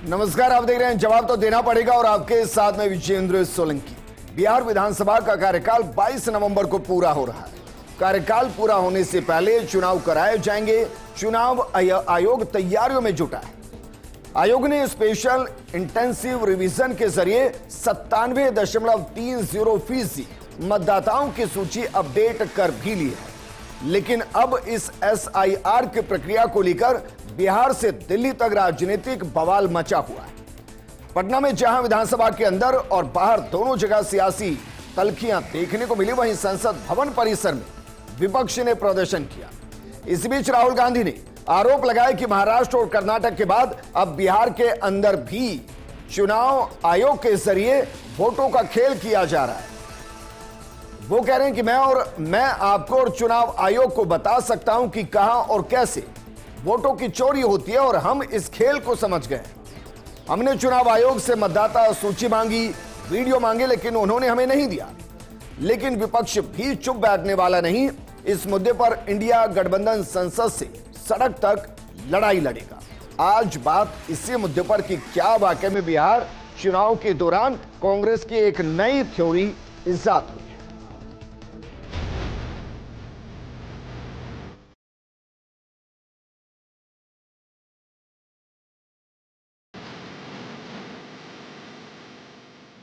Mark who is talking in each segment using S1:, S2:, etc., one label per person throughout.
S1: नमस्कार, आप देख रहे हैं जवाब तो देना पड़ेगा और आपके साथ में विजेंद्र सोलंकी। बिहार विधानसभा का कार्यकाल 22 नवंबर को पूरा हो रहा है। कार्यकाल पूरा होने से पहले चुनाव कराए जाएंगे। चुनाव आयोग तैयारियों में जुटा है। आयोग ने स्पेशल इंटेंसिव रिवीजन के जरिए 97.30% मतदाताओं की सूची अपडेट कर भी ली है। लेकिन अब इस SIR की प्रक्रिया को लेकर बिहार से दिल्ली तक राजनीतिक बवाल मचा हुआ है। पटना में जहां विधानसभा के अंदर और बाहर दोनों जगह सियासी तल्खियां देखने को मिली, वहीं संसद भवन परिसर में विपक्ष ने प्रदर्शन किया। इस बीच राहुल गांधी ने आरोप लगाया कि महाराष्ट्र और कर्नाटक के बाद अब बिहार के अंदर भी चुनाव आयोग के जरिए वोटों का खेल किया जा रहा है। वो कह रहे हैं कि मैं आपको और चुनाव आयोग को बता सकता हूं कि कहां और कैसे वोटों की चोरी होती है और हम इस खेल को समझ गए। हमने चुनाव आयोग से मतदाता सूची मांगी, वीडियो मांगे, लेकिन उन्होंने हमें नहीं दिया। लेकिन विपक्ष भी चुप बैठने वाला नहीं। इस मुद्दे पर इंडिया गठबंधन संसद से सड़क तक लड़ाई लड़ेगा। आज बात इसी मुद्दे पर कि क्या वाकई में बिहार चुनाव के दौरान कांग्रेस की एक नई थ्योरी इजाद हुई।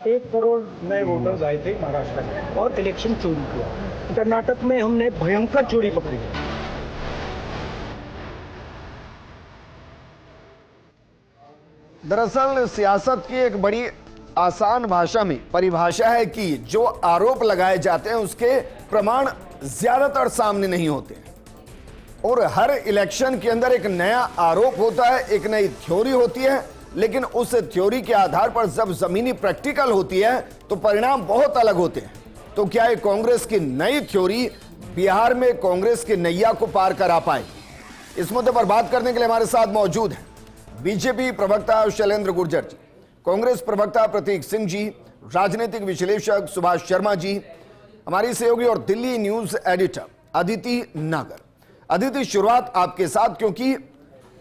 S2: एक करोड़ नए वोटर्स आए थे महाराष्ट्र में और इलेक्शन चोरी किया। कर्नाटक में हमने भयंकर चोरी पकड़ी है।
S1: दरअसल सियासत की एक बड़ी आसान भाषा में परिभाषा है कि जो आरोप लगाए जाते हैं उसके प्रमाण ज्यादातर सामने नहीं होते और हर इलेक्शन के अंदर एक नया आरोप होता है, एक नई थ्योरी होती है। लेकिन उस थ्योरी के आधार पर जब जमीनी प्रैक्टिकल होती है तो परिणाम बहुत अलग होते हैं। तो क्या ये कांग्रेस की नई थ्योरी बिहार में कांग्रेस की नैया को पार करा पाएगी? इस मुद्दे पर बात करने के लिए हमारे साथ मौजूद हैं बीजेपी प्रवक्ता शैलेंद्र गुर्जर जी, कांग्रेस प्रवक्ता प्रतीक सिंह जी, राजनीतिक विश्लेषक सुभाष शर्मा जी, हमारी सहयोगी और दिल्ली न्यूज एडिटर अदिति नागर। अदिति, शुरुआत आपके साथ, क्योंकि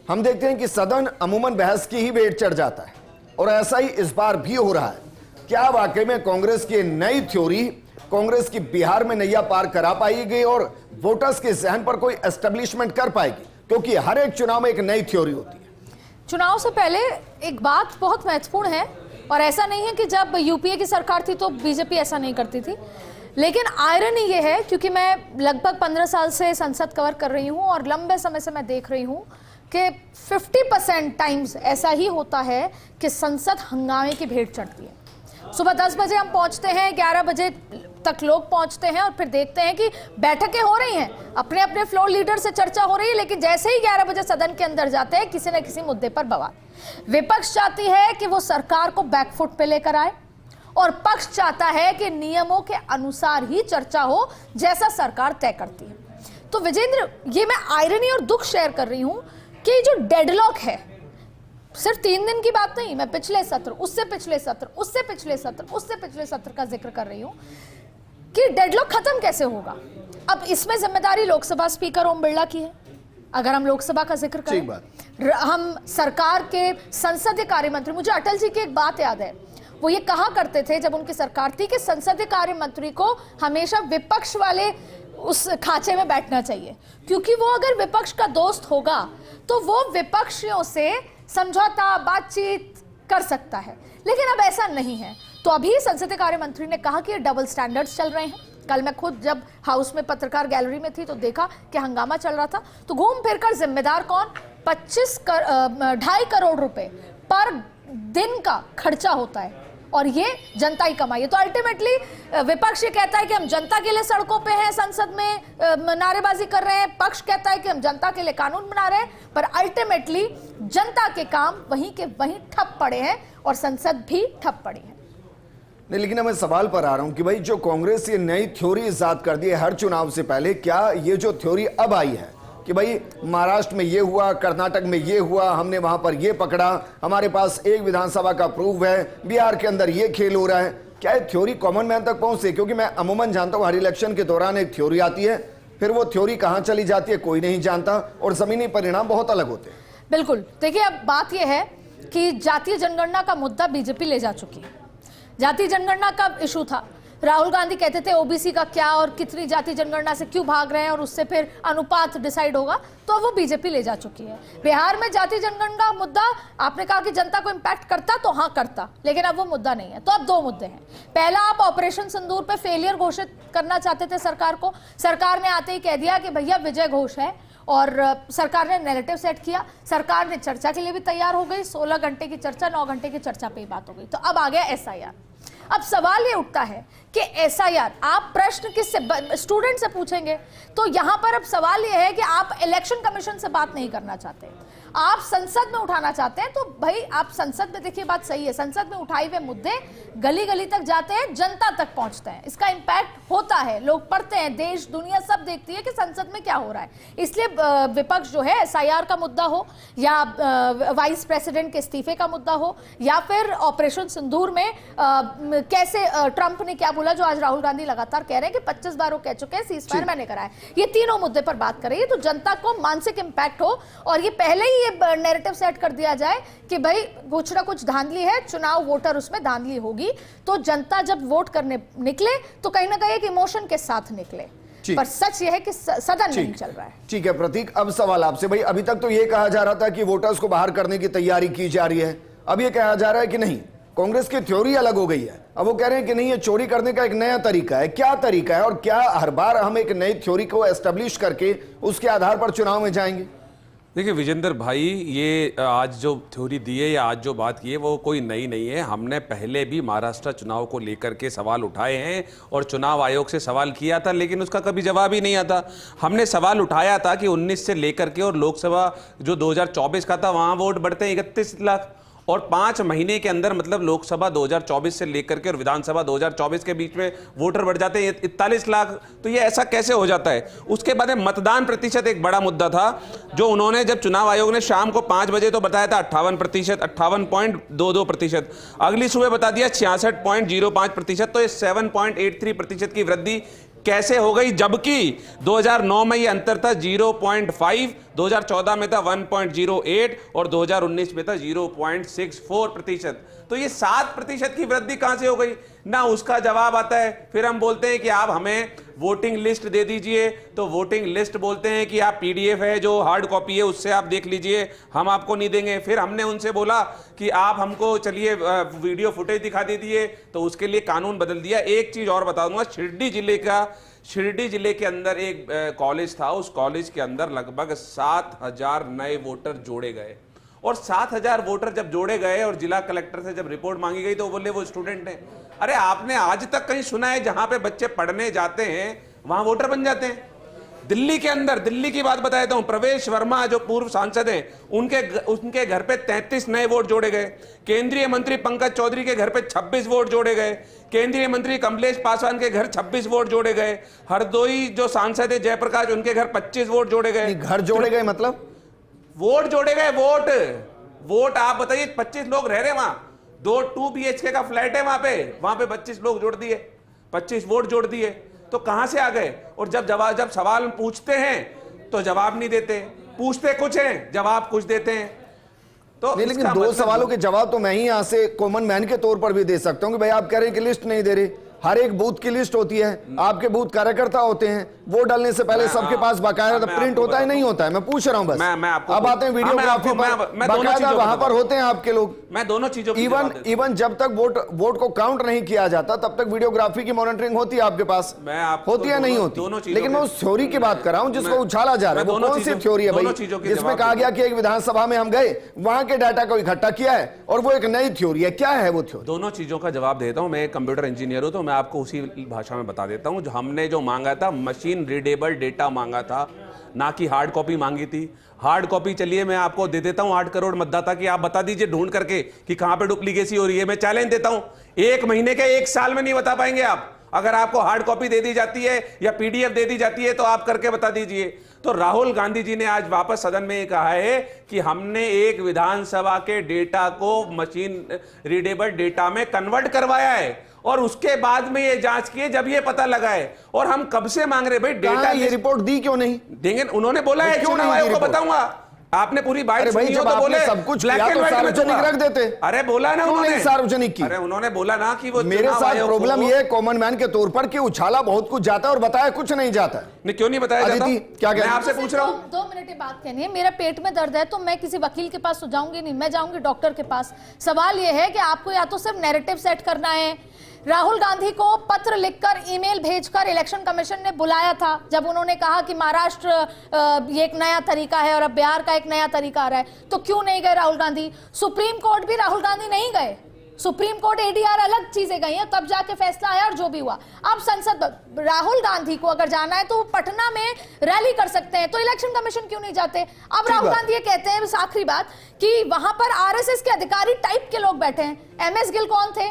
S1: हम देखते हैं कि सदन अमूमन बहस की ही भेंट चढ़ जाता है और ऐसा ही इस बार भी हो रहा है। क्या वाकई में कांग्रेस की नई थ्योरी कांग्रेस की बिहार में नैया पार करा पाएगी और वोटर्स के जहन पर कोई एस्टेब्लिशमेंट कर पाएगी? क्योंकि हर एक चुनाव में एक नई थ्योरी होती है।
S3: चुनाव से पहले एक बात बहुत महत्वपूर्ण है, और ऐसा नहीं है कि जब यूपीए की सरकार थी तो बीजेपी ऐसा नहीं करती थी, लेकिन आयरनी ये है, क्योंकि मैं लगभग 15 साल से संसद कवर कर रही हूं और लंबे समय से मैं देख रही हूं कि 50% टाइम्स ऐसा ही होता है कि संसद हंगामे की भेंट चढ़ती है। सुबह 10 बजे हम पहुंचते हैं, 11 बजे तक लोग पहुंचते हैं और फिर देखते हैं कि बैठकें हो रही हैं, अपने अपने फ्लोर लीडर से चर्चा हो रही है, लेकिन जैसे ही 11 बजे सदन के अंदर जाते हैं किसी न किसी मुद्दे पर बवाल। विपक्ष चाहती है कि वो सरकार को बैकफुट पे लेकर आए और पक्ष चाहता है कि नियमों के अनुसार ही चर्चा हो जैसा सरकार तय करती है। तो विजेंद्र, ये मैं आयरनी और दुख शेयर कर रही हूं कि जो डेडलॉक है, सिर्फ 3 दिन की बात नहीं, मैं पिछले सत्र, उससे पिछले सत्र, उससे पिछले सत्र, उससे पिछले सत्र का जिक्र कर रही हूं कि डेडलॉक खत्म कैसे होगा। अब इसमें जिम्मेदारी लोकसभा स्पीकर ओम बिरला की है। अगर हम लोकसभा का जिक्र करें, हम सरकार के संसदीय कार्य मंत्री, मुझे अटल जी की एक बात याद है, वो ये कहा करते थे जब उनकी सरकार थी कि संसदीय कार्य मंत्री को हमेशा विपक्ष वाले उस खांचे में बैठना चाहिए, क्योंकि वो अगर विपक्ष का दोस्त होगा तो वो विपक्षियों से समझौता, बातचीत कर सकता है। लेकिन अब ऐसा नहीं है। तो अभी संसदीय कार्य मंत्री ने कहा कि ये डबल स्टैंडर्ड्स चल रहे हैं। कल मैं खुद जब हाउस में पत्रकार गैलरी में थी तो देखा कि हंगामा चल रहा था। तो घूम फिर कर जिम्मेदार कौन? 2.5 करोड़ रुपए पर दिन का खर्चा होता है और ये जनता ही कमाई है। तो अल्टीमेटली विपक्ष ये कहता है कि हम जनता के लिए सड़कों पे हैं, संसद में नारेबाजी कर रहे हैं, पक्ष कहता है कि हम जनता के लिए कानून बना रहे हैं, पर अल्टीमेटली जनता के काम वहीं के वहीं ठप पड़े हैं और संसद भी ठप पड़ी है।
S1: नहीं, लेकिन मैं सवाल पर आ रहा हूं कि भाई जो कांग्रेस ये नई थ्योरी इजाद कर दी है हर चुनाव से पहले, क्या ये जो थ्योरी अब आई है कि भाई महाराष्ट्र में ये हुआ, कर्नाटक में ये हुआ, हमने वहां पर ये पकड़ा, हमारे पास एक विधानसभा का प्रूफ है, बिहार के अंदर ये खेल हो रहा है, क्या ये थ्योरी कॉमन मैन तक पहुंचे? क्योंकि मैं अमूमन जानता हूं हर इलेक्शन के दौरान एक थ्योरी आती है, फिर वो थ्योरी कहां चली जाती है कोई नहीं जानता और जमीनी परिणाम बहुत अलग होते हैं।
S3: बिल्कुल, देखिए अब बात यह है कि जातीय जनगणना का मुद्दा बीजेपी ले जा चुकी है। जातीय जनगणना का इशू था, राहुल गांधी कहते थे ओबीसी का क्या और कितनी जाति जनगणना से क्यों भाग रहे हैं और उससे फिर अनुपात डिसाइड होगा, तो वो बीजेपी ले जा चुकी है। बिहार में जाति जनगणना मुद्दा आपने कहा कि जनता को इंपैक्ट करता, तो हाँ करता, लेकिन अब वो मुद्दा नहीं है। तो अब दो मुद्दे हैं। पहला, आप ऑपरेशन सिंदूर पे फेलियर घोषित करना चाहते थे सरकार को, सरकार ने आते ही कह दिया कि भैया विजय घोष है, और सरकार ने नैरेटिव सेट किया, सरकार ने चर्चा के लिए भी तैयार हो गई। 16 घंटे की चर्चा, 9 घंटे की चर्चा पे ही बात हो गई। तो अब आ गया एसआईआर। अब सवाल ये उठता है कि एसआईआर, आप प्रश्न किससे, स्टूडेंट से पूछेंगे, तो यहां पर अब सवाल ये है कि आप इलेक्शन कमीशन से बात नहीं करना चाहते, आप संसद में उठाना चाहते हैं। तो भाई आप संसद में देखिए, बात सही है, संसद में उठाए हुए मुद्दे गली गली तक जाते हैं, जनता तक पहुंचते हैं, इसका इंपैक्ट होता है, लोग पढ़ते हैं, देश दुनिया सब देखती है कि संसद में क्या हो रहा है। इसलिए विपक्ष जो है, एसआईआर का मुद्दा हो या वाइस प्रेसिडेंट के इस्तीफे का मुद्दा हो या फिर ऑपरेशन सिंदूर में कैसे ट्रंप ने क्या बोला, जो आज राहुल गांधी लगातार कह रहे हैं कि 25 बार वो कह चुके हैं सीजफायर मैंने करा है, ये तीनों मुद्दे पर बात कर रही है। तो जनता को मानसिक इंपैक्ट हो और ये पहले ही ये नैरेटिव सेट कर दिया जाए कि भाई कुछ ना कुछ धांधली है, चुनाव वोटर उसमें धांधली होगी, तो जनता जब वोट करने निकले तो कहीं ना कहीं एक इमोशन के साथ निकले। पर सच यह है कि सदन नहीं चल रहा है।
S1: ठीक है प्रतीक, अब सवाल आपसे, भाई अभी तक तो ये कहा जा रहा था कि वोटर्स को बाहर करने की तैयारी की जा रही है, अब ये कहा जा रहा है कि नहीं, कांग्रेस की थ्योरी अलग हो गई है, अब वो कह रहे हैं कि नहीं, ये चोरी करने का एक नया तरीका है। क्या तरीका है और क्या हर बार हम एक नई थ्योरी को एस्टेब्लिश करके उसके आधार पर चुनाव में जाएंगे?
S4: देखिए विजेंद्र भाई, ये आज जो थ्योरी दी है या आज जो बात की है वो कोई नई नहीं है। हमने पहले भी महाराष्ट्र चुनाव को लेकर के सवाल उठाए हैं और चुनाव आयोग से सवाल किया था, लेकिन उसका कभी जवाब ही नहीं आता। हमने सवाल उठाया था कि 19 से लेकर के और लोकसभा जो 2024 का था वहाँ वोट बढ़ते हैं 31 लाख, और 5 महीने के अंदर मतलब लोकसभा 2024 से लेकर के और विधानसभा 2024 के बीच में वोटर बढ़ जाते हैं 41 लाख। तो ये ऐसा कैसे हो जाता है? उसके बाद मतदान प्रतिशत एक बड़ा मुद्दा था, जो उन्होंने जब चुनाव आयोग ने शाम को 5 बजे तो बताया था 58%, 58.22%, अगली सुबह बता दिया 66.05%, तो ये 7.83% की वृद्धि कैसे हो गई? जबकि 2009 में ये अंतर था 0.5, 2014 में था 1.08 और 2019 में था 0.64%। तो ये 7% की वृद्धि कहां से हो गई? ना उसका जवाब आता है। फिर हम बोलते हैं कि आप हमें वोटिंग लिस्ट दे दीजिए, तो वोटिंग लिस्ट बोलते हैं कि आप पीडीएफ है जो हार्ड कॉपी है उससे आप देख लीजिए, हम आपको नहीं देंगे। फिर हमने उनसे बोला कि आप हमको चलिए वीडियो फुटेज दिखा दीजिए, तो उसके लिए कानून बदल दिया। एक चीज और बता दूंगा, शिरडी जिले के अंदर एक कॉलेज था, उस कॉलेज के अंदर लगभग 7,000 नए वोटर जोड़े गए, और 7,000 वोटर जब जोड़े गए और जिला कलेक्टर से जब रिपोर्ट मांगी गई तो वो बोले वो स्टूडेंट हैं। अरे आपने आज तक कहीं सुना है जहां पे बच्चे पढ़ने जाते हैं वहां वोटर बन जाते हैं? दिल्ली के अंदर, दिल्ली की बात बता देता हूं, प्रवेश वर्मा जो पूर्व सांसद हैं, उनके घर पे 33 नए वोट जोड़े गए। केंद्रीय मंत्री पंकज चौधरी के घर पे 26 वोट जोड़े गए। केंद्रीय मंत्री कमलेश पासवान के घर 26 वोट जोड़े गए। हरदोई जो सांसद है जयप्रकाश, उनके घर 25 वोट जोड़े गए।
S1: घर जोड़े गए मतलब
S4: वोट जोड़े गए, वोट आप बताइए, 25 लोग रह रहे वहां, 2 BHK का फ्लैट है वहां पे 25 लोग जोड़ दिए, 25 वोट जोड़ दिए। तो कहां से आ गए? और जब सवाल पूछते हैं तो जवाब नहीं देते, पूछते कुछ हैं जवाब कुछ देते हैं। तो
S1: नहीं, लेकिन 2 सवालों के जवाब तो मैं ही यहां से कॉमन मैन के तौर पर भी दे सकता हूं कि भाई आप कह रहे हैं कि लिस्ट नहीं दे रहे, हर एक बूथ की लिस्ट होती है, आपके बूथ कार्यकर्ता होते हैं, वोट डालने से पहले सबके पास बाकायदा प्रिंट होता है, नहीं होता है? मैं पूछ रहा हूं बस। अब आते हैं वीडियोग्राफी पर, बाकायदा वहां पर होते हैं आपके लोग।
S4: मैं दोनों चीजों
S1: इवन जब तक वोट को काउंट नहीं किया जाता तब तक वीडियोग्राफी की मॉनिटरिंग होती है आपके पास, होती है नहीं होती? लेकिन मैं उस थ्योरी की बात कर रहा हूं जिसको उछाला जा रहा है। वो कौन सी थ्योरी है भाई जिसमें कहा गया कि एक विधानसभा में हम गए, वहां के डाटा को इकट्ठा किया है और वो एक नई थ्योरी है? क्या है वो थ्योरी?
S4: दोनों चीजों का जवाब देता हूं। मैं एक कंप्यूटर इंजीनियर हूं, तो मैं आपको उसी भाषा में बता देता हूं। जो हमने जो मांगा था, मशीन रीडेबल डेटा मांगा था, ना कि हार्ड कॉपी मांगी थी। हार्ड कॉपी चलिए मैं आपको दे देता हूं 8 करोड़ मतदाता की, आप बता दीजिए ढूंढ करके कि कहां पे डुप्लीकेसी हो रही है। मैं चैलेंज देता हूं, 1 महीने के 1 साल में नहीं बता पाएंगे आप। अगर आपको हार्ड कॉपी दे दी जाती है या पीडीएफ दे दी जाती है तो आप करके बता दीजिए। तो राहुल गांधी जी ने आज वापस सदन में कहा है कि हमने एक विधानसभा के डेटा को मशीन रीडेबल डेटा में कन्वर्ट करवाया है, और उसके बाद में ये जांच की जब ये पता लगा है। और हम कब से मांग रहे भाई डेटा,
S1: ये रिपोर्ट दी क्यों नहीं?
S4: देंगे, उन्होंने बोला है चुनाव आयोग को बताऊंगा। आपने पूरी बात
S1: अरे भाई,
S4: सुनी हो
S1: जब
S4: तो
S1: आपने
S4: बोले
S1: सब कुछ
S4: ब्लैक
S1: किया
S4: एंड
S1: तो
S4: व्हाइट में
S1: सार्वजनिक
S4: दूंगा।
S1: रख देते।
S4: अरे बोला ना
S1: क्यों
S4: उन्होंने,
S1: नहीं सार्वजनिक की?
S4: अरे उन्होंने बोला ना कि वो
S1: मेरे
S4: चुनाव
S1: साथ
S4: आयोग
S1: प्रॉब्लम
S4: को-
S1: ये है कॉमन मैन के तौर पर कि उछाला बहुत कुछ जाता है और बताया कुछ नहीं जाता है।
S4: नहीं, क्यों नहीं बताया जाता?
S1: अदिति, क्या कह
S4: मैं
S1: रही?
S4: आपसे पूछ रहा हूँ।
S3: 2 मिनट की बात कहनी है। मेरा पेट में दर्द है तो मैं किसी वकील के पास तो जाऊंगी नहीं, मैं जाऊंगी डॉक्टर के पास। सवाल यह है कि आपको या तो सिर्फ नैरेटिव सेट करना है। राहुल गांधी को पत्र लिखकर, ईमेल भेजकर इलेक्शन कमीशन ने बुलाया था जब उन्होंने कहा कि महाराष्ट्र ये एक नया तरीका है और अब बिहार का एक नया तरीका आ रहा है, तो क्यों नहीं गए राहुल गांधी? सुप्रीम कोर्ट भी राहुल गांधी नहीं गए। सुप्रीम कोर्ट एडीआर अलग चीजें गई हैं, तब जाके फैसला आया और जो भी हुआ। अब संसद, राहुल गांधी को अगर जाना है तो वो पटना में रैली कर सकते हैं, तो इलेक्शन कमीशन क्यों नहीं जाते? अब राहुल गांधी ये कहते हैं, बस आखिरी बात, कि वहां पर आरएसएस के अधिकारी टाइप के लोग बैठे हैं। एमएस गिल कौन थे?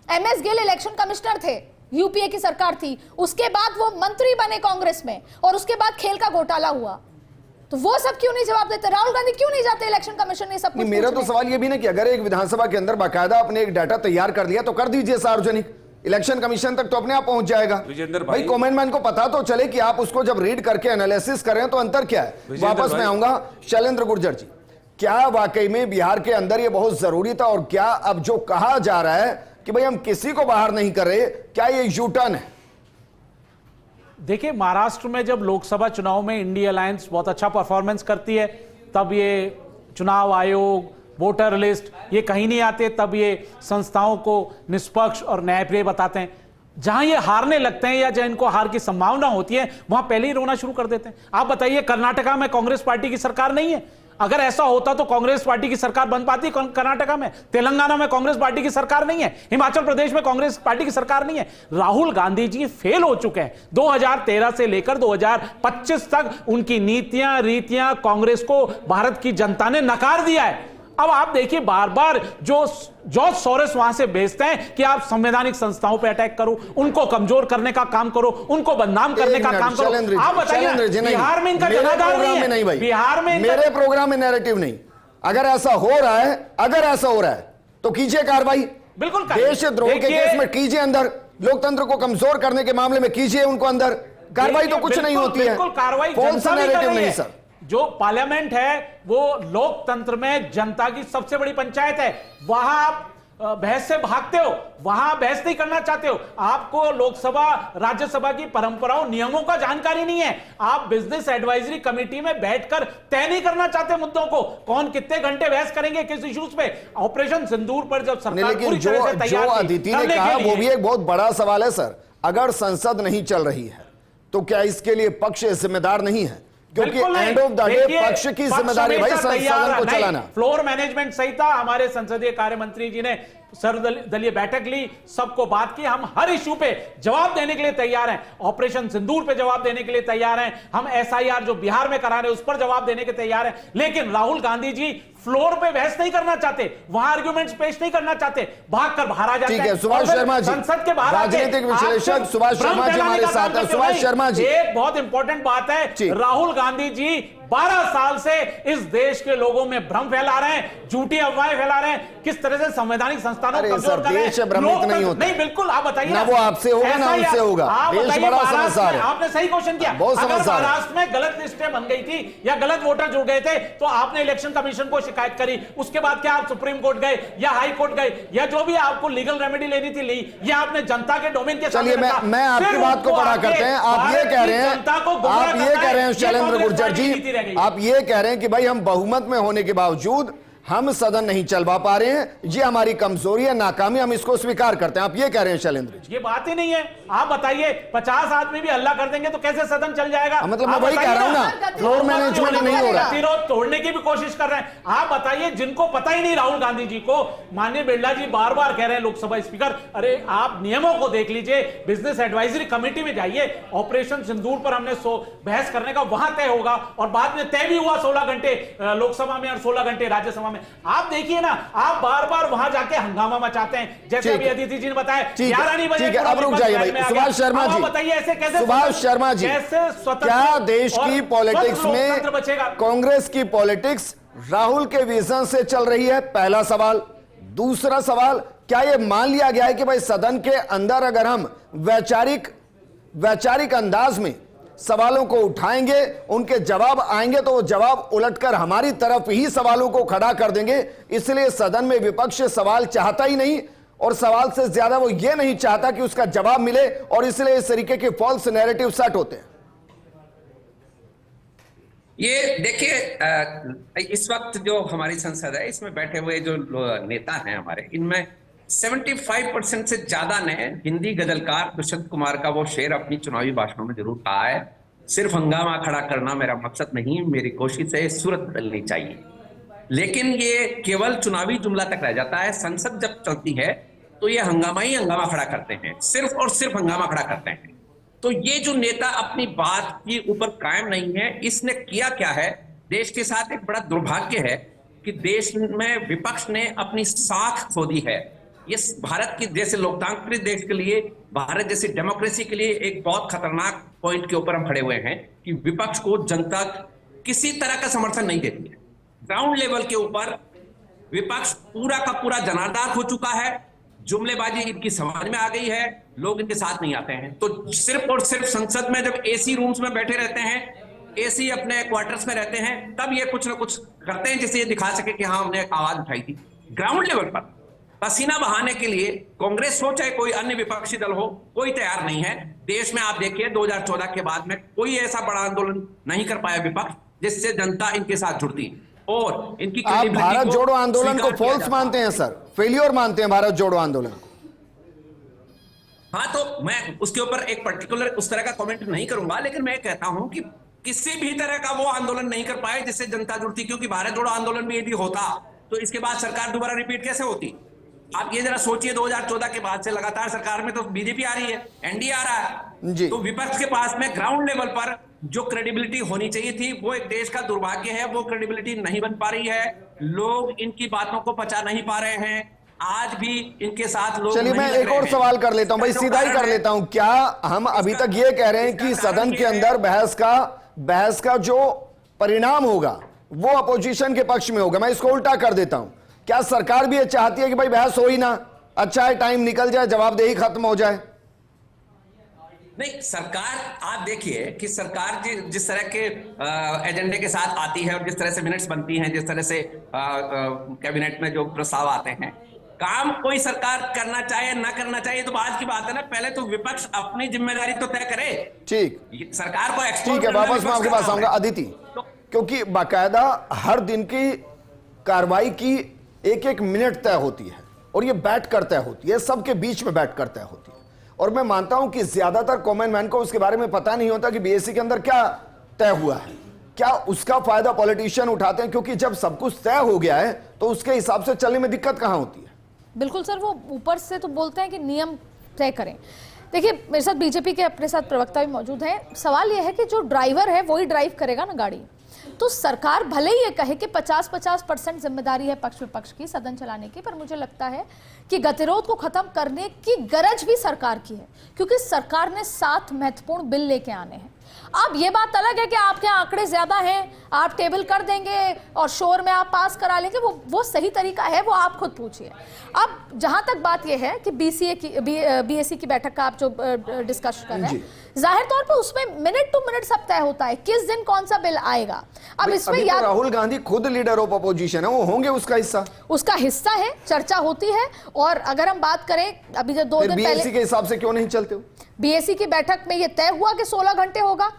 S3: एमएस गिल इलेक्शन कमिश्नर थे, यूपीए की सरकार थी, उसके बाद वो मंत्री बने कांग्रेस में और उसके बाद खेल का घोटाला हुआ। तो वो सब क्यों नहीं जवाब देते? राहुल गांधी क्यों नहीं जाते इलेक्शन कमीशन ने? सब कुछ
S1: मेरा तो सवाल ये भी ना कि अगर एक विधानसभा के अंदर बाकायदा अपने एक डाटा तैयार कर लिया तो कर दीजिए सार्वजनिक, इलेक्शन कमीशन तक तो अपने आप पहुंच जाएगा।
S4: विजेंद्र
S1: भाई
S4: भाई,
S1: कॉमन मैन को पता तो चले कि आप उसको जब रीड करके एनालिसिस करें तो अंतर क्या है। वापस मैं आऊंगा शैलेंद्र गुर्जर जी, क्या वाकई में बिहार के अंदर ये बहुत जरूरी था? और क्या अब जो कहा जा रहा है कि भाई हम किसी को बाहर नहीं कर रहे, क्या ये यू टर्न है?
S5: देखिए, महाराष्ट्र में जब लोकसभा चुनाव में इंडिया अलायंस बहुत अच्छा परफॉर्मेंस करती है, तब ये चुनाव आयोग, वोटर लिस्ट ये कहीं नहीं आते, तब ये संस्थाओं को निष्पक्ष और न्यायप्रिय बताते हैं। जहां ये हारने लगते हैं या जहां इनको हार की संभावना होती है, वहां पहले ही रोना शुरू कर देते हैं। आप बताइए, कर्नाटका में कांग्रेस पार्टी की सरकार नहीं है। अगर ऐसा होता तो कांग्रेस पार्टी की सरकार बन पाती कर्नाटका में? तेलंगाना में कांग्रेस पार्टी की सरकार नहीं है, हिमाचल प्रदेश में कांग्रेस पार्टी की सरकार नहीं है। राहुल गांधी जी फेल हो चुके हैं। 2013 से लेकर 2025 तक उनकी नीतियां, रीतियां कांग्रेस को भारत की जनता ने नकार दिया है। अब आप देखिए, बार बार जो जॉर्ज सोरोस वहां से भेजते हैं कि आप संवैधानिक संस्थाओं पे अटैक करो, उनको कमजोर करने का काम करो, उनको बदनाम करने का काम करो। आप बताइए, बिहार में इनका जनाधार नहीं है। बिहार में
S1: मेरे प्रोग्राम में नैरेटिव नहीं। अगर ऐसा हो रहा है, अगर ऐसा हो रहा है तो कीजिए कार्रवाई।
S5: बिल्कुल
S1: देशद्रोह के केस में कीजिए अंदर, लोकतंत्र को कमजोर करने के मामले में कीजिए उनको अंदर। कार्रवाई तो कुछ नहीं होती है।
S5: बिल्कुल कार्रवाई
S1: फॉल्स नैरेटिव नहीं सर।
S5: जो पार्लियामेंट है वो लोकतंत्र में जनता की सबसे बड़ी पंचायत है। वहां आप बहस से भागते हो, वहां बहस नहीं करना चाहते हो। आपको लोकसभा राज्यसभा की परंपराओं, नियमों का जानकारी नहीं है। आप बिजनेस एडवाइजरी कमेटी में बैठकर तय नहीं करना चाहते मुद्दों को, कौन कितने घंटे बहस करेंगे किस इश्यूज पे। ऑपरेशन सिंदूर पर जब सरकार पूरी तरह से तैयार थी,
S1: अदिति ने कहा वो भी एक बहुत बड़ा सवाल है सर। अगर संसद नहीं चल रही है तो क्या इसके लिए पक्ष जिम्मेदार नहीं है? क्योंकि एंड ऑफ द डे पक्ष की जिम्मेदारी भाई सदन को चलाना।
S5: फ्लोर मैनेजमेंट सही था। हमारे संसदीय कार्य मंत्री जी ने सर्वदलीय बैठक ली, सबको बात की। हम हर इश्यू पे जवाब देने के लिए तैयार हैं। ऑपरेशन सिंदूर पे जवाब देने के लिए तैयार हैं। हम एसआईआर जो बिहार में करा रहे हैं उस पर जवाब देने के तैयार हैं। लेकिन राहुल गांधी जी फ्लोर पे बहस नहीं करना चाहते, वहां आर्गुमेंट्स पेश नहीं करना चाहते, भागकर बाहर आ जाते हैं।
S1: ठीक है, सुभाष शर्मा जी,
S5: संसद के बाहर
S1: राजनीतिक विश्लेषक सुभाष शर्मा जी हमारे साथ हैं। सुभाष शर्मा जी,
S5: एक बहुत इंपॉर्टेंट बात है, राहुल गांधी जी 12 साल से इस देश के लोगों में भ्रम फैला रहे हैं, झूठी अफवाहें फैला रहे हैं, किस तरह से संवैधानिक संस्थानों को कमजोर कर रहे हैं।
S1: भ्रमित नहीं होता।
S5: नहीं, बिल्कुल, आप बताइए
S1: ना वो आपसे होगा ना उनसे होगा। देश बड़ा समझदार है।
S5: आपने सही क्वेश्चन किया। अगर महाराष्ट्र में गलत लिस्टें बन गई थी या गलत वोटर जुड़ गए थे तो आपने इलेक्शन कमीशन को शिकायत करी। उसके बाद क्या आप सुप्रीम कोर्ट गए या हाई कोर्ट गए या जो भी आपको लीगल रेमेडी लेनी थी ली, या आपने जनता के डोमेन के
S1: चलिए मैं आपकी बात को बड़ा करते हैं। आप ये कह रहे हैं शैलेंद्र गुर्जर जी, आप ये कह रहे हैं कि भाई हम बहुमत में होने के बावजूद हम सदन नहीं चलवा पा रहे हैं, ये हमारी कमजोरी है, नाकामी, हम इसको स्वीकार करते हैं। आप ये कह रहे हैं शैलेंद्र जी?
S5: ये बात ही नहीं है। आप बताइए, 50 आदमी भी हल्ला कर देंगे तो कैसे सदन चल जाएगा?
S1: मतलब मैं वही कह रहा हूं ना, फ्लोर मैनेजमेंट नहीं हो रहा।
S5: गतिरोध तोड़ने की भी कोशिश कर रहे हैं। आप बताइए, जिनको पता ही नहीं राहुल गांधी जी को, माननीय बिरला जी बार बार कह रहे हैं लोकसभा स्पीकर, अरे आप नियमों को देख लीजिए, बिजनेस एडवाइजरी कमेटी में जाइए। ऑपरेशन सिंदूर पर हमने बहस करने का वहां तय होगा और बाद में तय भी हुआ 16 घंटे लोकसभा में और 16 घंटे राज्यसभा में। आप देखिए ना, आप बार बार वहां जाके हंगामा मचाते हैं, जैसे अभी अदिति जी ने बताया 11 नहीं बजे।
S1: अब रुक जाइए भाई। सुभाष शर्मा जी
S5: बताइए, ऐसे कैसे?
S1: सुभाष शर्मा जी, क्या देश की पॉलिटिक्स में कांग्रेस की पॉलिटिक्स राहुल के विजन से चल रही है? पहला सवाल। दूसरा सवाल, क्या यह मान लिया गया है कि भाई सदन के अंदर अगर हम वैचारिक अंदाज में सवालों को उठाएंगे, उनके जवाब आएंगे तो वो जवाब उलटकर हमारी तरफ ही सवालों को खड़ा कर देंगे। इसलिए सदन में विपक्ष सवाल चाहता ही नहीं, और सवाल से ज्यादा वो ये नहीं चाहता कि उसका जवाब मिले, और इसलिए इस तरीके के फॉल्स नैरेटिव सेट होते हैं।
S6: ये देखिए, इस वक्त जो हमारी संसद है, इसमें बैठे हुए जो नेता हैं हमारे, इनमें 75% से ज्यादा ने हिंदी गजलकार दुष्यंत कुमार का वो शेर अपनी चुनावी भाषणों में जरूर कहा है, सिर्फ हंगामा खड़ा करना मेरा मकसद नहीं, मेरी कोशिश है सूरत बदलनी चाहिए। लेकिन ये केवल चुनावी जुमला तक रह जाता है। संसद जब चलती है तो ये हंगामा ही हंगामा खड़ा करते हैं, सिर्फ और सिर्फ हंगामा खड़ा करते हैं। तो ये जो नेता अपनी बात के ऊपर कायम नहीं है, इसने किया क्या है? देश के साथ एक बड़ा दुर्भाग्य है कि देश में विपक्ष ने अपनी साख खो दी है। ये भारत की जैसे लोकतांत्रिक देश के लिए, भारत जैसी डेमोक्रेसी के लिए एक बहुत खतरनाक पॉइंट के ऊपर हम खड़े हुए हैं कि विपक्ष को जनता किसी तरह का समर्थन नहीं देती है। ग्राउंड लेवल के ऊपर विपक्ष पूरा का पूरा जनाधार हो चुका है, जुमलेबाजी इनकी समझ में आ गई है, लोग इनके साथ नहीं आते हैं। तो सिर्फ और सिर्फ संसद में जब एसी रूम्स में बैठे रहते हैं, एसी अपने क्वार्टर्स में रहते हैं, तब ये कुछ ना कुछ करते हैं जिससे ये दिखा सके कि हाँ हमने आवाज उठाई थी। ग्राउंड लेवल पर पसीना बहाने के लिए कांग्रेस हो चाहे कोई अन्य विपक्षी दल हो, कोई तैयार नहीं है। देश में आप देखिए 2014 के बाद में कोई ऐसा बड़ा आंदोलन नहीं कर पाया विपक्ष जिससे जनता इनके साथ जुड़ती। और इनकी
S1: आप भारत जोड़ो आंदोलन को फॉल्स मानते हैं सर, फेलियर मानते हैं भारत जोड़ो आंदोलन?
S6: हाँ, तो मैं उसके ऊपर एक पर्टिकुलर उस तरह का कमेंट नहीं करूंगा, लेकिन मैं कहता हूं कि किसी भी तरह का वो आंदोलन नहीं कर पाए जिससे जनता जुड़ती। क्योंकि भारत जोड़ो आंदोलन भी यदि होता तो इसके बाद सरकार दोबारा रिपीट कैसे होती? आप ये जरा सोचिए, 2014 के बाद से लगातार सरकार में तो बीजेपी आ रही है, एनडीए आ रहा है जी। तो विपक्ष के पास में ग्राउंड लेवल पर जो क्रेडिबिलिटी होनी चाहिए थी, वो एक देश का दुर्भाग्य है, वो क्रेडिबिलिटी नहीं बन पा रही है। लोग इनकी बातों को पचा नहीं पा रहे हैं, आज भी इनके साथ लोग।
S1: चलिए मैं एक और सवाल कर लेता हूं भाई, सीधा ही कर लेता हूं। क्या हम अभी तक ये कह रहे हैं कि सदन के अंदर बहस का जो परिणाम होगा वो अपोजिशन के पक्ष में होगा? मैं इसको उल्टा कर देता हूं, क्या सरकार भी ये चाहती है कि भाई बहस हो ही ना, अच्छा है टाइम निकल जाए, जवाबदेही खत्म हो जाए?
S6: नहीं, सरकार आप देखिए कि सरकार जिस तरह के एजेंडे के साथ आती है और जिस तरह से मिनट्स बनती हैं, जिस तरह से कैबिनेट में जो प्रस्ताव आते हैं, काम कोई सरकार करना चाहे ना करना चाहिए तो बात की बात है ना। पहले तो विपक्ष अपनी जिम्मेदारी तो तय करे।
S1: ठीक,
S6: सरकार को
S1: ठीक है, वापस मैं आपके पास आऊंगा अदिति, क्योंकि बाकायदा हर दिन की कार्रवाई की एक एक मिनट तय होती है और ये बैठ कर तय होती है, सबके बीच में बैठ कर तय होती है। और मैं मानता हूं कि ज्यादातर कॉमन मैन को उसके बारे में पता नहीं होता कि बीएससी के अंदर क्या तय हुआ है, क्या उसका फायदा पॉलिटिशियन उठाते हैं, क्योंकि जब सब कुछ तय हो गया है तो उसके हिसाब से चलने में दिक्कत कहां होती है?
S3: बिल्कुल सर, वो ऊपर से तो बोलते हैं कि नियम तय करें। देखिए, मेरे साथ बीजेपी के अपने साथ प्रवक्ता भी मौजूद है। सवाल यह है कि जो ड्राइवर है वही ड्राइव करेगा ना गाड़ी। तो सरकार भले ही ये कहे कि 50-50% जिम्मेदारी है पक्ष विपक्ष की सदन चलाने की, पर मुझे लगता है कि गतिरोध को खत्म करने की गरज भी सरकार की है, क्योंकि सरकार ने 7 महत्वपूर्ण बिल लेके आने हैं। अब ये बात अलग है कि आपके आंकड़े ज्यादा हैं, आप टेबल कर देंगे और शोर में आप पास करा लेंगे, वो सही तरीका है, वो आप खुद पूछिए। अब जहां तक बात ये है कि बीएससी की बैठक का आप जो डिस्कस कर रहे हैं, जाहिर तौर पर उसमें मिनट टू मिनट सब तय होता है किस दिन कौन सा बिल आएगा। अब इसमें
S1: तो राहुल गांधी खुद लीडर ऑफ अपोजिशन है, वो होंगे उसका हिस्सा
S3: है, चर्चा होती है। और अगर हम बात करें अभी जो 2 दिन पहले
S1: बीएससी के हिसाब से क्यों नहीं चलते हो?
S3: बीएससी की बैठक में यह तय हुआ कि 16 घंटे होगा,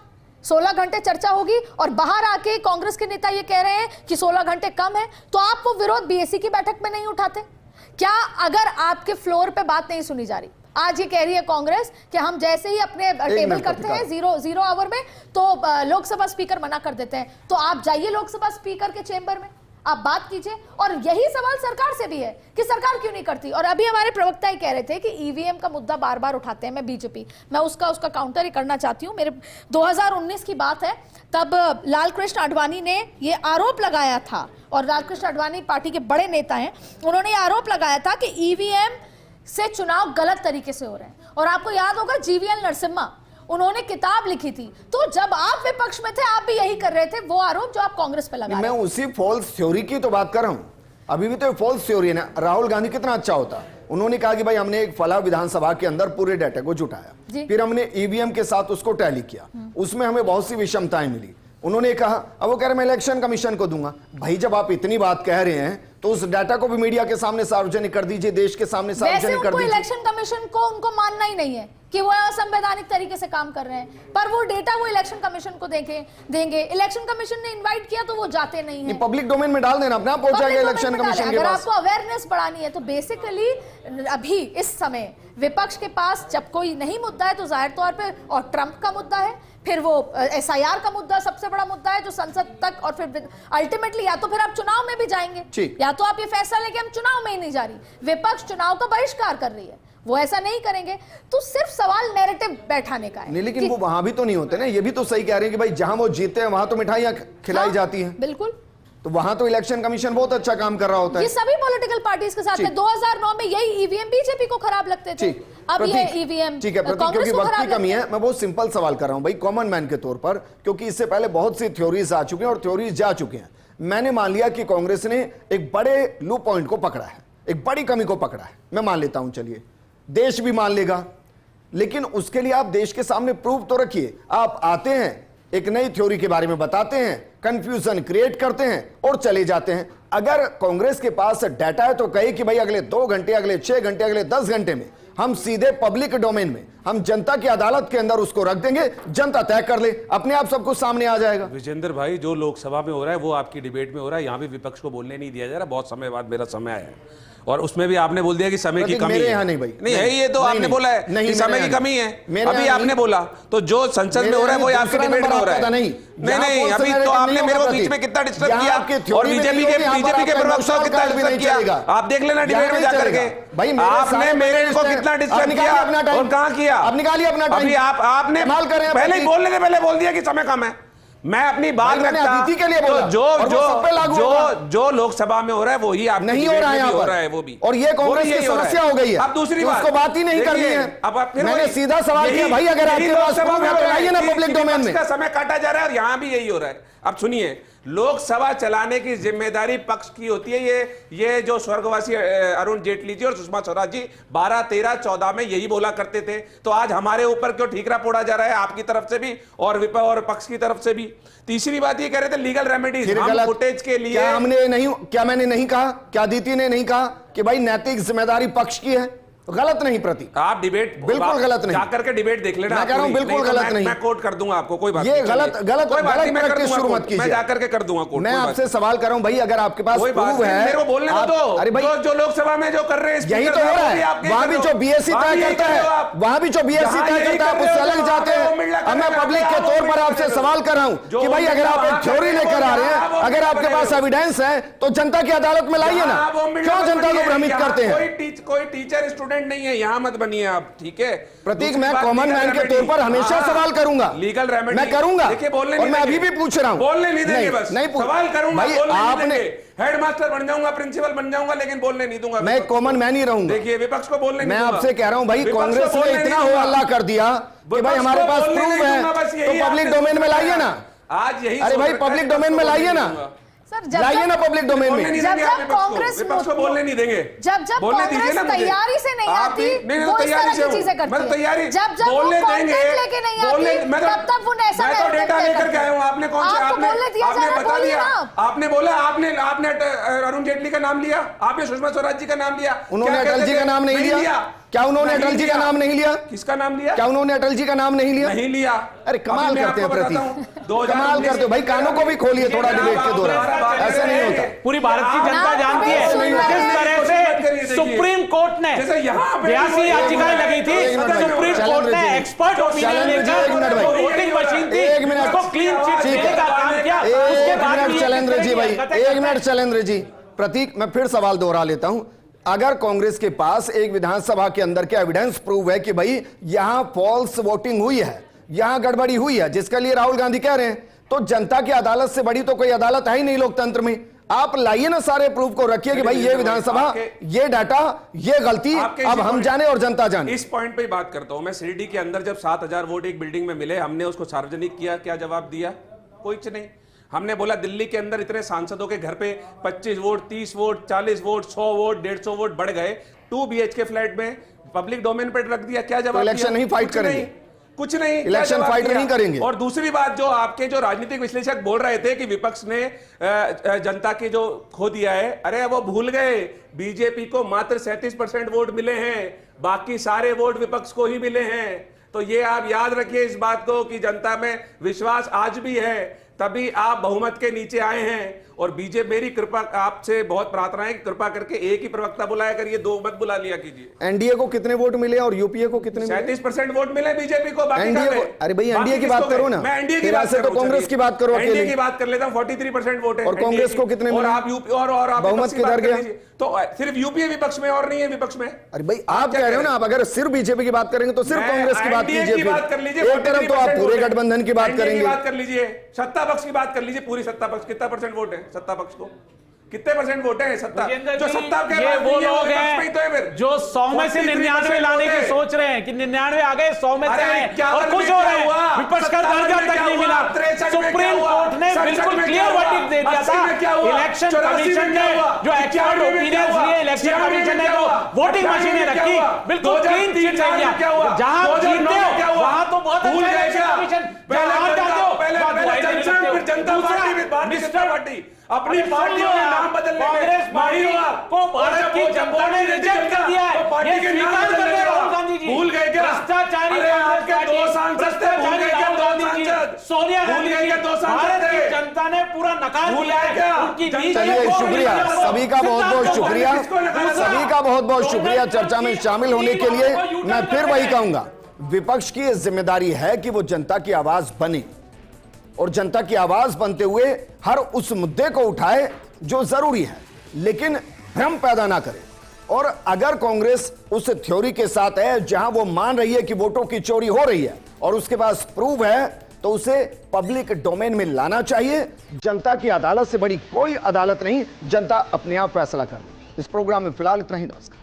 S3: 16 घंटे चर्चा होगी, और बाहर आके कांग्रेस के नेता ये कह रहे हैं कि 16 घंटे कम है, तो आप वो विरोध बीएससी की बैठक में नहीं उठाते क्या? अगर आपके फ्लोर पे बात नहीं सुनी जा रही, आज ये कह रही है कांग्रेस कि हम जैसे ही अपने टेबल करते हैं जीरो आवर में तो लोकसभा स्पीकर मना कर देते हैं, तो आप जाइए लोकसभा स्पीकर के चेंबर में, आप बात कीजिए। और यही सवाल सरकार से भी है कि सरकार क्यों नहीं करती। और अभी हमारे प्रवक्ता ही कह रहे थे कि ईवीएम का मुद्दा बार बार उठाते हैं, मैं उसका काउंटर ही करना चाहती हूँ। मेरे 2019 की बात है, तब लाल कृष्ण आडवाणी ने ये आरोप लगाया था, और लाल कृष्ण आडवाणी पार्टी के बड़े नेता हैं, उन्होंने ये आरोप लगाया था कि ईवीएम से चुनाव गलत तरीके से हो रहे हैं। और आपको याद होगा जीवीएल नरसिम्हा, उन्होंने किताब लिखी थी। तो जब आप विपक्ष में थे आप भी यही कर रहे थे, वो आरोप जो आप कांग्रेस पे लगा रहे हैं।
S1: मैं उसी फॉल्स थ्योरी की तो बात कर रहा हूं अभी भी तो फॉल्स थ्योरी है ना। राहुल गांधी कितना अच्छा होता, उन्होंने कहा कि भाई हमने एक फलाह विधानसभा के अंदर पूरे डाटा को जुटाया, फिर हमने ईवीएम के साथ उसको टैली किया, उसमें हमें बहुत सी विषमताएं मिली। उन्होंने कहा, अब वो कह रहे मैं इलेक्शन कमीशन को दूंगा। भाई जब आप इतनी बात कह रहे हैं तो उस डाटा को भी मीडिया के सामने सार्वजनिक कर दीजिए, देश के सामने सार्वजनिक कर दीजिए।
S3: इलेक्शन कमीशन को उनको मानना ही नहीं है कि वो असंवैधानिक तरीके से काम कर रहे हैं, पर वो डेटा वो इलेक्शन कमीशन को देंगे। इलेक्शन कमीशन ने इनवाइट किया तो वो जाते नहीं है।
S1: पब्लिक डोमेन में डाल देना, अपने आप पहुंचाएगा इलेक्शन कमीशन के पास।
S3: अगर आपको अवेयरनेस बढ़ानी है तो बेसिकली अभी इस समय विपक्ष के पास जब कोई नहीं मुद्दा है तो जाहिर तौर पे और ट्रंप का मुद्दा है, फिर वो एसआईआर का मुद्दा सबसे बड़ा मुद्दा है जो संसद तक, और फिर अल्टीमेटली या तो फिर आप चुनाव में भी जाएंगे, या तो आप ये फैसला लेके हम चुनाव में ही नहीं जा रही। विपक्ष चुनाव का बहिष्कार कर रही है, वो ऐसा नहीं करेंगे। तो सिर्फ सवाल नैरेटिव बैठाने का है।
S1: नहीं, लेकिन वो वहां भी तो नहीं होते ना। ये भी तो सही कह रहे हैं कि भाई जहां वो जीते हैं वहां तो मिठाइयां खिलाई जाती हैं।
S3: बिल्कुल,
S1: तो वहां तो इलेक्शन कमीशन बहुत अच्छा काम कर रहा होता है।
S3: ये सभी पॉलिटिकल पार्टीज के साथ है। 2009 में यही ईवीएम बीजेपी को खराब लगते थे, अब ये ईवीएम
S1: ठीक है प्रतीक, क्योंकि वक्त की कमी है, मैं बहुत सिंपल सवाल कर रहा हूं भाई कॉमन मैन के तौर पर, क्योंकि इससे पहले बहुत सी थ्योरीज आ चुकी हैं और थ्योरीज जा चुके हैं। मैंने मान लिया कि कांग्रेस ने एक बड़े लू पॉइंट को पकड़ा है, एक बड़ी कमी को पकड़ा है, मैं मान लेता हूं, चलिए देश भी मान लेगा, लेकिन उसके लिए आप देश के सामने प्रूफ तो रखिए। आप आते हैं, एक नई थ्योरी के बारे में बताते हैं, कंफ्यूजन क्रिएट करते हैं और चले जाते हैं। अगर कांग्रेस के पास डाटा है तो कहे कि भाई अगले 2 घंटे, अगले 6 घंटे, अगले 10 घंटे में हम सीधे पब्लिक डोमेन में, हम जनता की अदालत के अंदर उसको रख देंगे, जनता तय कर ले, अपने आप सब कुछ सामने आ जाएगा।
S4: विजेंद्र भाई, जो लोकसभा में हो रहा है वो आपकी डिबेट में हो रहा है, यहाँ भी विपक्ष को बोलने नहीं दिया जा रहा। बहुत समय बाद मेरा समय आया है और उसमें भी आपने बोल दिया कि समय की कमी है।
S1: नहीं भाई,
S4: नहीं है, ये तो आपने बोला है कि समय की कमी है, अभी आपने बोला। तो जो संसद में हो रहा है वो आपकी डिबेट में हो रहा है। नहीं, अभी तो आपने मेरे को बीच में कितना डिस्टर्ब किया और बीजेपी के प्रवक्ता को कितना डिस्टर्ब किया, आप देख लेना डिबेट में जाकर के। भाई आपने मेरे को कितना डिस्टर्ब किया और कहाँ किया,
S1: अब निकालिए अपना टाइम।
S4: अभी आपने पहले ही बोलने से पहले बोल दिया कि समय कम है। मैं अपनी बात रखता
S1: के लिए बोला,
S4: जो लोकसभा में हो रहा है वो ही आप
S1: नहीं हो रहा है,
S4: हो रहा है वो भी,
S1: और ये कांग्रेस की समस्या हो गई है।
S4: अब दूसरी बात,
S1: उसको बात ही नहीं करनी है।
S4: अब
S1: मैंने सीधा सवाल किया, भाई अगर आपके पास प्रूफ है तो लाइए ना पब्लिक डोमेन में।
S4: समय काटा जा रहा है और यहाँ भी यही हो रहा है। अब सुनिए, लोकसभा चलाने की जिम्मेदारी पक्ष की होती है। ये जो स्वर्गवासी अरुण जेटली जी और सुषमा स्वराज जी 12, 13, 14 में यही बोला करते थे। तो आज हमारे ऊपर क्यों ठीकरा पोड़ा जा रहा है, आपकी तरफ से भी और विपक्ष और पक्ष की तरफ से भी। तीसरी बात ये कह रहे थे लीगल रेमेडीज, हम फुटेज के लिए
S1: क्या मैंने नहीं कहा, क्या दीदी ने नहीं कहा कि भाई नैतिक जिम्मेदारी पक्ष की है? गलत नहीं प्रतीक,
S4: आप डिबेट
S1: बिल्कुल गलत नहीं,
S4: जाकर के डिबेट देख लेना।
S1: मैं कह रहा हूं बिल्कुल गलत नहीं,
S4: मैं कोट कर दूंगा आपको, कोई बात
S1: ये
S4: नहीं।
S1: गलत प्रैक्टिस शुरू मत कीजिए,
S4: मैं जाकर के कर दूंगा कोट।
S1: मैं आपसे सवाल कर रहा हूं भाई, अगर आपके पास प्रूफ है
S4: मेरे को बोलने दो।
S1: अरे भाई
S4: जो लोकसभा में जो कर रहे हैं
S1: यही तो हो रहा है, वहां भी जो बीएससी तय करता है, वहां भी जो बीएससी तय करता है आप उससे अलग जाते हैं। अब मैं पब्लिक के तौर पर आपसे सवाल कर रहा हूं कि भाई अगर आप एक थ्योरी लेकर आ रहे हैं, अगर आपके पास एविडेंस है तो जनता की अदालत में लाइए ना, क्यों जनता को भ्रमित करते हैं?
S4: कोई टीचर स्टूडेंट नहीं है, यहां मत बनिए आप, ठीक है
S1: प्रतीक। मैं कॉमन मैन के तौर पर हमेशा सवाल करूंगा,
S4: लीगल रेमेडी
S1: मैं करूंगा,
S4: देखिए बोलने
S1: और मैं अभी भी पूछ रहा हूं,
S4: बोलने नहीं देंगे, बस
S1: नहीं
S4: सवाल करूंगा, बोलने
S1: आपने
S4: हेडमास्टर बन जाऊंगा, प्रिंसिपल बन जाऊंगा, लेकिन बोलने नहीं दूंगा।
S1: मैं कॉमन मैन ही रहूंगा।
S4: देखिए विपक्ष को बोलने
S1: मैं आपसे कह रहा हूं भाई, कांग्रेस ने इतना हो हल्ला कर दिया कि भाई हमारे पास प्रूफ है तो पब्लिक डोमेन में लाइए ना।
S4: आज यही,
S1: अरे भाई पब्लिक डोमेन में लाइए ना, लाइए ना पब्लिक डोमेन में।
S3: जब कांग्रेस
S4: विपक्ष को बोलने नहीं देंगे,
S3: जब कांग्रेस तैयारी से नहीं आती, वो इस तरह की चीजें करती है। जब
S4: बोलने
S3: वो
S4: देंगे,
S3: लेके नहीं आती, तब वो ऐसा
S4: मैं तो डेटा लेकर के आया हूं। आपने कौन सा, आपने बता दिया, आपने बोला, आपने अरुण जेटली का नाम लिया, आपने सुषमा स्वराज जी का नाम लिया।
S1: उन्होंने अटल जी का नाम नहीं लिया। क्या उन्होंने अटल जी का नाम नहीं लिया?
S4: किसका नाम लिया?
S1: क्या उन्होंने अटल जी का नाम नहीं लिया?
S4: नहीं लिया।
S1: अरे कमाल करते हैं प्रतीक, कमाल करते हो भाई। कानों को भी खोलिए थोड़ा डिबेट के दौरान, ऐसा नहीं होता।
S5: पूरी भारत की जनता जानती है किस तरह से सुप्रीम कोर्ट ने 82 याचिकाएं लगी थी, सुप्रीम कोर्ट ने एक्सपर्ट ओपिनियन लेकर वोटिंग मशीन थी, उसको क्लीन चिट देने का काम किया।
S1: एक मिनट शैलेंद्र जी भाई, एक मिनट शैलेंद्र जी। प्रतीक, मैं फिर सवाल दोहरा लेता हूं, अगर कांग्रेस के पास एक विधानसभा के अंदर के एविडेंस प्रूव है कि भाई यहां फॉल्स वोटिंग हुई है, यहां गड़बड़ी हुई है, जिसके लिए राहुल गांधी कह रहे हैं, तो जनता की अदालत से बड़ी तो कोई अदालत है ही नहीं लोकतंत्र में। आप लाइए ना, सारे प्रूफ को रखिए कि भाई ये विधानसभा, ये डाटा, ये गलती, अब हम जाने और जनता जाने।
S4: इस पॉइंट पे बात करता हूं मैं। शिरडी के अंदर जब 7000 वोट एक बिल्डिंग में मिले, हमने उसको सार्वजनिक किया, क्या जवाब दिया? कुछ नहीं। हमने बोला दिल्ली के अंदर इतने सांसदों के घर पे 25 vote, 30 vote, 40 vote, 100 vote, 150 vote बढ़ गए, 2 BHK फ्लैट में पब्लिक डोमेन पे रख दिया, क्या जवाब
S1: इलेक्शन
S4: दिया?
S1: नहीं फाइट
S4: कुछ
S1: करेंगे।
S4: नहीं, कुछ नहीं,
S1: इलेक्शन फाइट नहीं करेंगे।
S4: और दूसरी बात, जो आपके जो राजनीतिक विश्लेषक बोल रहे थे कि विपक्ष ने जनता की जो खो दिया है, अरे वो भूल गए, बीजेपी को मात्र 37% वोट मिले हैं, बाकी सारे वोट विपक्ष को ही मिले हैं। तो ये आप याद रखिए इस बात को कि जनता में विश्वास आज भी है, तभी आप बहुमत के नीचे आए हैं। और बीजेपी, मेरी कृपा आपसे बहुत प्रार्थना है कि कृपा करके एक ही प्रवक्ता बुलाया करिए, 2 मत बुला लिया कीजिए।
S1: एनडीए को कितने वोट मिले और यूपीए को कितने मिले?
S4: 37% वोट मिले बीजेपी को, बाकी
S1: एनडीए को, अरे भाई एनडीए की बात करो ना,
S4: मैं एनडीए की
S1: फिर
S4: बात
S1: ऐसे
S4: कर
S1: तो
S4: रहा हूं,
S1: कांग्रेस की बात करो,
S4: एनडीए
S1: अकेले
S4: की बात कर लेता हूं, 43% वोट है।
S1: और कांग्रेस को कितने मिले?
S4: और आप यूपी और आप
S1: बहुमत
S4: विपक्ष की बात
S1: किधर
S4: कर
S1: गया?
S4: लीजिए। तो सिर्फ यूपीए विपक्ष में और नहीं है विपक्ष में।
S1: अरे भाई आप कह रहे हो ना, आप अगर सिर्फ बीजेपी की बात करेंगे तो सिर्फ कांग्रेस की बात
S4: एनडीए
S1: कीजिए,
S4: की बात कर
S1: फिर
S4: लीजिए,
S1: एक तरफ तो आप पूरे गठबंधन की बात
S4: एनडीए
S1: करेंगे।
S4: की बात कर लीजिए, सत्ता पक्ष की बात कर लीजिए, पूरी सत्ता पक्ष कितना % वोट है? सत्ता पक्ष को कितने % वोट है? सत्ता जो सत्ता के
S5: ये
S4: पास
S5: वो
S4: नहीं है,
S5: लोग
S4: विपक्ष में ही तो है फिर।
S5: हैं जो 100 में से 99 लाने की सोच रहे हैं कि 99 आ गए, 100 में से आए और खुश हो रहे हैं। विपक्ष का दर्जा तक नहीं मिला। सुप्रीम कोर्ट ने बिल्कुल क्लियर वर्डिक्ट दे दिया था। इलेक्शन कमीशन ने जो एक्सपर्ट ओपिनियंस लिए, इलेक्शन कमीशन ने जो वोटिंग मशीनें रखी, बिल्कुल क्लीन चिट दे दिया। जहां जीतते हो वहां तो बहुत अच्छा इलेक्शन कमीशन, जहां जाते हो
S4: जनता पार्टी अपनी पार्टी का नाम बदलने
S5: कांग्रेस पार्टी को भारत की जनता ने रिजेक्ट कर दिया है। ये स्वीकार कर रहे राहुल गांधी जी।
S4: भूल गए क्या?
S5: भ्रष्टाचारी
S4: आपके 2 सांसद थे, भूल गए क्या? 2 सांसद
S5: सोनिया
S4: भूल
S5: गांधी
S4: गए क्या? 2 सांसद
S5: भारत
S4: थे।
S5: की जनता ने पूरा नकार
S4: भूल
S5: दिया
S4: गए क्या?
S5: है। उनकी
S1: चलिए शुक्रिया, सभी का बहुत बहुत शुक्रिया, सभी का बहुत बहुत शुक्रिया चर्चा में शामिल होने के लिए। मैं फिर वही कहूंगा, विपक्ष की जिम्मेदारी है कि वो जनता की आवाज बने और जनता की आवाज बनते हुए हर उस मुद्दे को उठाए जो जरूरी है, लेकिन भ्रम पैदा ना करे। और अगर कांग्रेस उस थ्योरी के साथ है जहां वो मान रही है कि वोटों की चोरी हो रही है और उसके पास प्रूफ है, तो उसे पब्लिक डोमेन में लाना चाहिए। जनता की अदालत से बड़ी कोई अदालत नहीं, जनता अपने आप फैसला कर ले। इस प्रोग्राम में फिलहाल इतना ही, नमस्कार।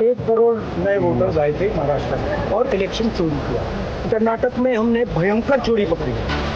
S2: एक करोड़ नए वोटर्स आए थे महाराष्ट्र में और इलेक्शन चोरी किया। कर्नाटक में हमने भयंकर चोरी पकड़ी है।